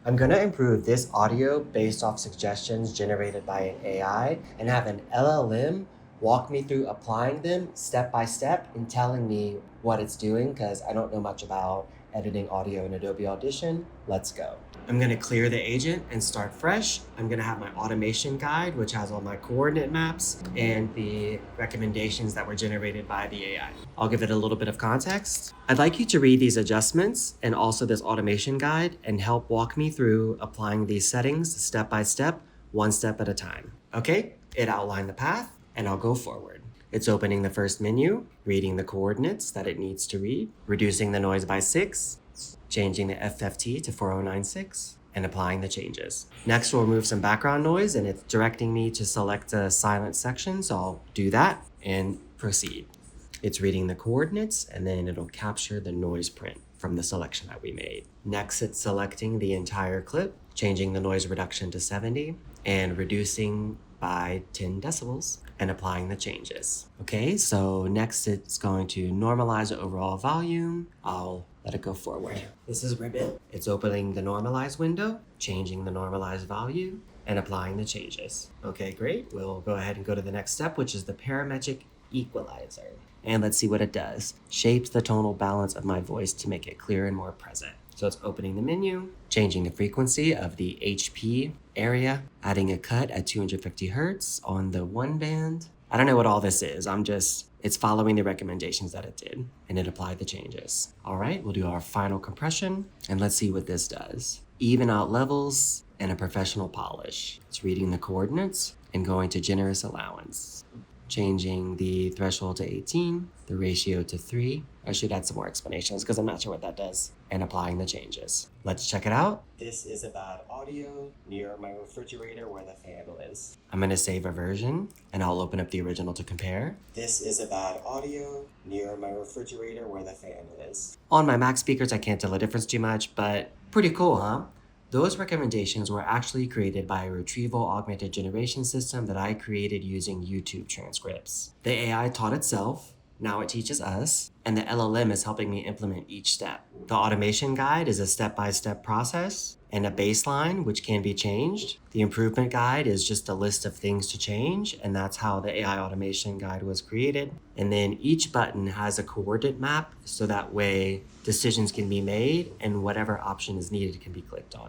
I'm going to improve this audio based off suggestions generated by an AI and have an LLM walk me through applying them step by step and telling me what it's doing because I don't know much about editing audio in Adobe Audition. Let's go. I'm going to clear the agent and start fresh. I'm going to have my automation guide, which has all my coordinate maps and the recommendations that were generated by the AI. I'll give it a little bit of context. I'd like you to read these adjustments and also this automation guide and help walk me through applying these settings step by step, one step at a time. Okay, it outlined the path and I'll go forward. It's opening the first menu, reading the coordinates that it needs to read, reducing the noise by 6, changing the FFT to 4096, and applying the changes. Next, we'll remove some background noise and it's directing me to select a silent section, so I'll do that and proceed. It's reading the coordinates and then it'll capture the noise print from the selection that we made. Next, it's selecting the entire clip, changing the noise reduction to 70 and reducing by 10 decibels and applying the changes. Okay, so next it's going to normalize the overall volume. I'll let it go forward. This is Ribbit. It's opening the normalize window, changing the normalized value, and applying the changes. Okay, great. We'll go ahead and go to the next step, which is the parametric equalizer. And let's see what it does. Shapes the tonal balance of my voice to make it clearer and more present. So it's opening the menu, changing the frequency of the HP area, adding a cut at 250 hertz on the one band. I don't know what all this is. It's following the recommendations that it did and it applied the changes. All right, we'll do our final compression and let's see what this does. Even out levels and a professional polish. It's reading the coordinates and going to generous allowance. Changing the threshold to 18, the ratio to 3. I should add some more explanations because I'm not sure what that does. And applying the changes. Let's check it out. This is about audio near my refrigerator where the fan is. I'm going to save a version and I'll open up the original to compare. This is about audio near my refrigerator where the fan is. On my Mac speakers, I can't tell the difference too much, but pretty cool, huh? Those recommendations were actually created by a retrieval augmented generation system that I created using YouTube transcripts. The AI taught itself, now it teaches us, and the LLM is helping me implement each step. The automation guide is a step-by-step process and a baseline which can be changed. The improvement guide is just a list of things to change, and that's how the AI automation guide was created. And then each button has a coordinate map, so that way decisions can be made and whatever option is needed can be clicked on.